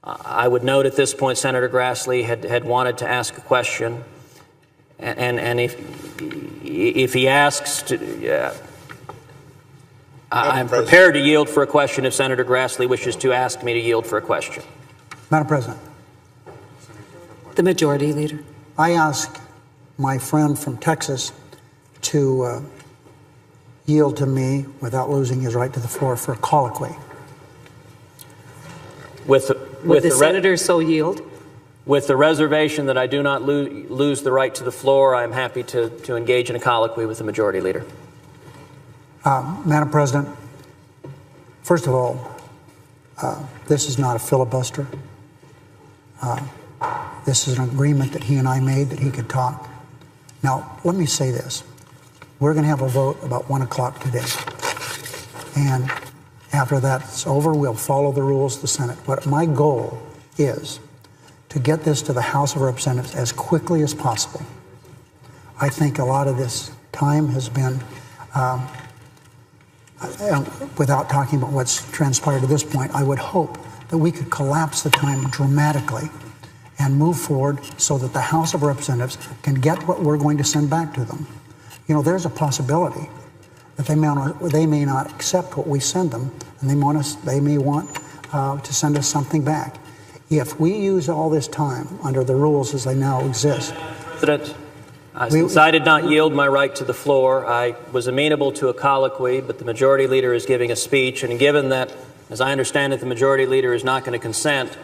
I would note at this point Senator Grassley had wanted to ask a question, and if he asks, I'm prepared to yield for a question if Senator Grassley wishes to ask me to yield for a question. Madam President. The Majority Leader. I ask my friend from Texas to yield to me without losing his right to the floor for a colloquy. Would the senator so yield? With the reservation that I do not lose the right to the floor, I am happy to engage in a colloquy with the Majority Leader. Madam President, first of all, this is not a filibuster. This is an agreement that he and I made that he could talk. Now, let me say this. We're going to have a vote about 1 o'clock today. And after that's over, we'll follow the rules of the Senate. But my goal is to get this to the House of Representatives as quickly as possible. I think a lot of this time has been, without talking about what's transpired to this point, I would hope that we could collapse the time dramatically and move forward so that the House of Representatives can get what we're going to send back to them. You know, there's a possibility that they may not accept what we send them, and they may want to send us something back. If we use all this time under the rules as they now exist. President, since I did not yield my right to the floor, I was amenable to a colloquy, but the Majority Leader is giving a speech, and given that, as I understand it, the Majority Leader is not going to consent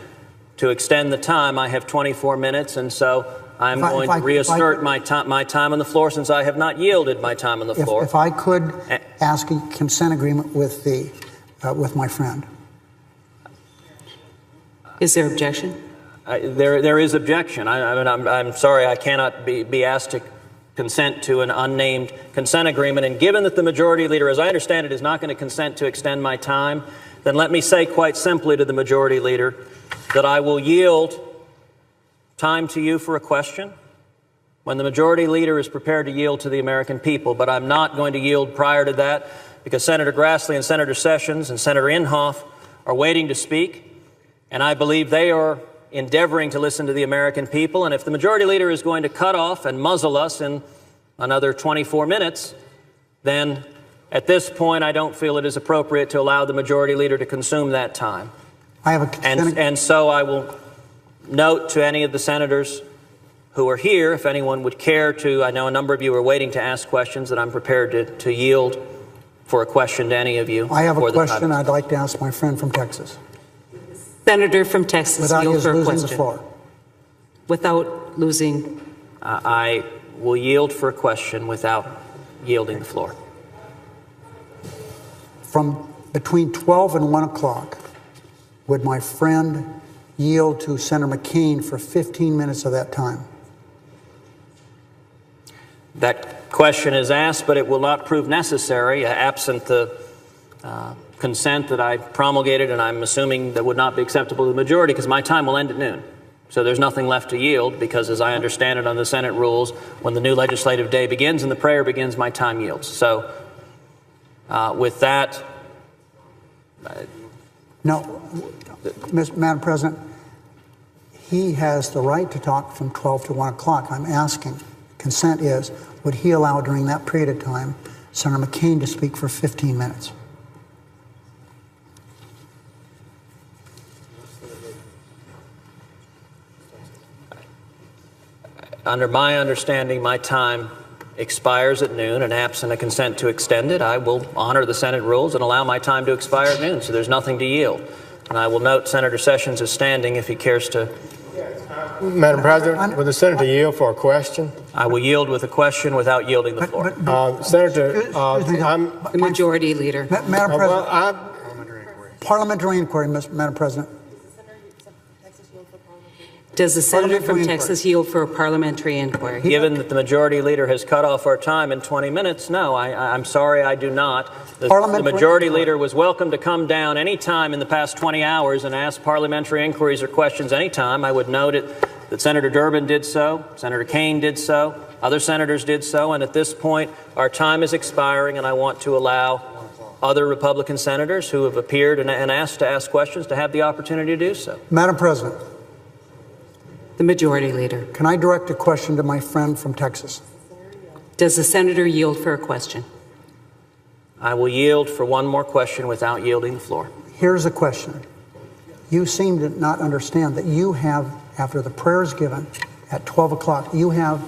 to extend the time, I have 24 minutes, and so I'm going to reassert my time on the floor since I have not yielded my time on the floor. If I could ask a consent agreement with my friend. Is there objection? There is objection. I'm sorry, I cannot be asked to consent to an unnamed consent agreement. And given that the Majority Leader, as I understand it, is not going to consent to extend my time, then let me say quite simply to the Majority Leader that I will yield time to you for a question when the Majority Leader is prepared to yield to the American people. But I'm not going to yield prior to that because Senator Grassley and Senator Sessions and Senator Inhofe are waiting to speak, and I believe they are endeavoring to listen to the American people. And if the Majority Leader is going to cut off and muzzle us in another 24 minutes, then at this point I don't feel it is appropriate to allow the Majority Leader to consume that time. And so I will note to any of the senators who are here, if anyone would care to, I know a number of you are waiting to ask questions, that I'm prepared to yield for a question to any of you. I have a question I'd like to ask my friend from Texas. Senator from Texas, without yield for a losing question. The floor. Without losing. I will yield for a question without yielding the floor. From between 12 and 1 o'clock, would my friend yield to Senator McCain for 15 minutes of that time? That question is asked, but it will not prove necessary, absent the consent that I promulgated, and I'm assuming that would not be acceptable to the majority, because my time will end at noon. So there's nothing left to yield, because as I understand it on the Senate rules, when the new legislative day begins and the prayer begins, my time yields. So with that... No, Madam President, he has the right to talk from 12 to 1 o'clock. I'm asking, consent is, would he allow during that period of time Senator McCain to speak for 15 minutes? Under my understanding, my time expires at noon, and absent a consent to extend it, I will honor the Senate rules and allow my time to expire at noon, so there's nothing to yield. And I will note Senator Sessions is standing if he cares to. Madam President, would the Senator yield for a question? I will yield with a question without yielding the floor. Senator, I'm the Majority Leader. Madam President, parliamentary inquiry, Madam President. Does the Senator from Texas yield for a parliamentary inquiry? Given that the Majority Leader has cut off our time in 20 minutes, no, I'm sorry, I do not. The Majority Leader was welcome to come down any time in the past 20 hours and ask parliamentary inquiries or questions any time. I would note that Senator Durbin did so, Senator Kaine did so, other senators did so, and at this point, our time is expiring, and I want to allow other Republican senators who have appeared and asked to ask questions to have the opportunity to do so. Madam President, The Majority Leader. can I direct a question to my friend from Texas? Does the senator yield for a question? I will yield for one more question without yielding the floor. Here's a question. You seem to not understand that you have, after the prayer is given at 12 o'clock, you have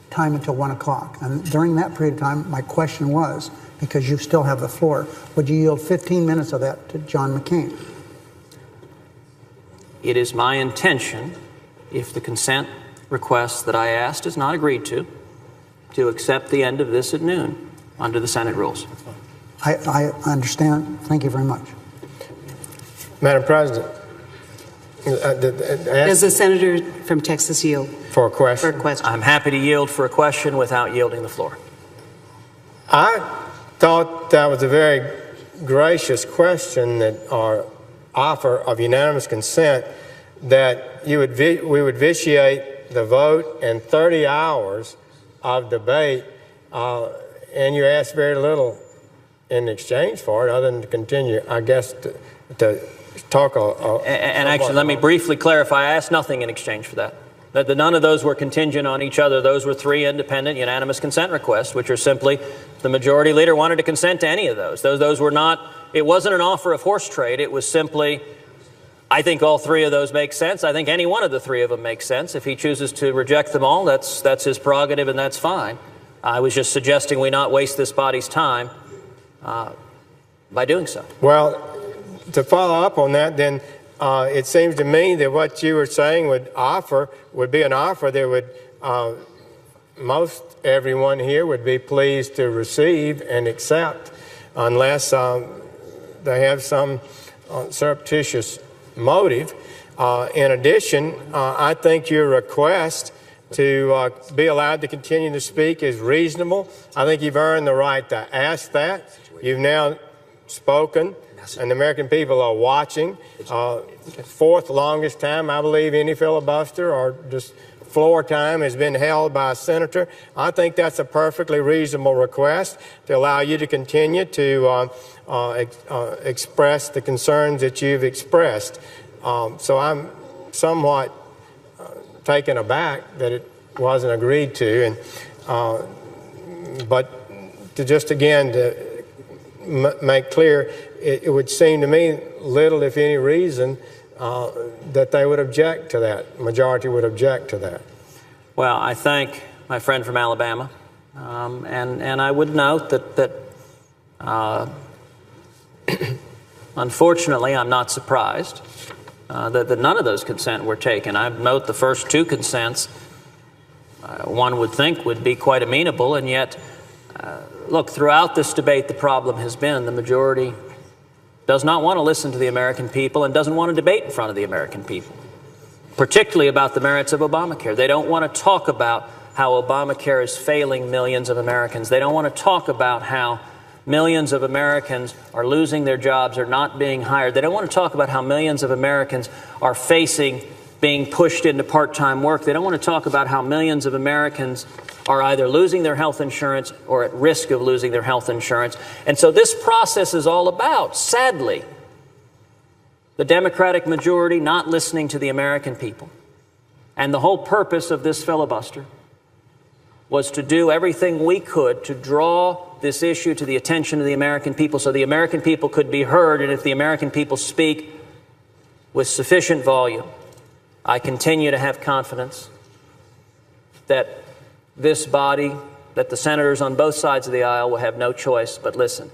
time until 1 o'clock. And during that period of time, my question was, because you still have the floor, would you yield 15 minutes of that to John McCain? It is my intention, if the consent request that I asked is not agreed to accept the end of this at noon under the Senate rules. I understand. Thank you very much. Madam President, Does the senator from Texas yield for a question. for a question? I'm happy to yield for a question without yielding the floor. I thought that was a very gracious question or offer of unanimous consent that we would vitiate the vote and 30 hours of debate, and you asked very little in exchange for it other than to continue, I guess, to talk. And actually, let me briefly clarify. I asked nothing in exchange for that. None of those were contingent on each other. Those were three independent unanimous consent requests, which are simply the majority leader wanted to consent to any of those. Those were not, it wasn't an offer of horse trade. It was simply, I think all three of those make sense. I think any one of the three of them makes sense. If he chooses to reject them all, that's his prerogative, and that's fine. I was just suggesting we not waste this body's time by doing so. Well, to follow up on that, then it seems to me that what you were saying would be an offer that would most everyone here would be pleased to receive and accept, unless they have some surreptitious motive. In addition, I think your request to be allowed to continue to speak is reasonable. I think you've earned the right to ask that. You've now spoken, and the American people are watching. Fourth longest time, I believe, any filibuster or just floor time has been held by a senator. I think that's a perfectly reasonable request to allow you to continue to express the concerns that you've expressed. So I'm somewhat taken aback that it wasn't agreed to, and but to just again to make clear, it would seem to me little, if any, reason that they would object to that. Majority would object to that. Well, I thank my friend from Alabama, and I would note that unfortunately, I'm not surprised that none of those consent were taken. I note the first two consents, one would think would be quite amenable, and yet, look, throughout this debate, the problem has been the majority does not want to listen to the American people and doesn't want to debate in front of the American people, particularly about the merits of Obamacare. They don't want to talk about how Obamacare is failing millions of Americans. They don't want to talk about how millions of Americans are losing their jobs or not being hired. They don't want to talk about how millions of Americans are facing being pushed into part-time work. They don't want to talk about how millions of Americans are either losing their health insurance or at risk of losing their health insurance. And so this process is all about, sadly, the Democratic majority not listening to the American people. And the whole purpose of this filibuster was to do everything we could to draw this issue to the attention of the American people so the American people could be heard. And if the American people speak with sufficient volume, I continue to have confidence that this body, that the senators on both sides of the aisle will have no choice but listen.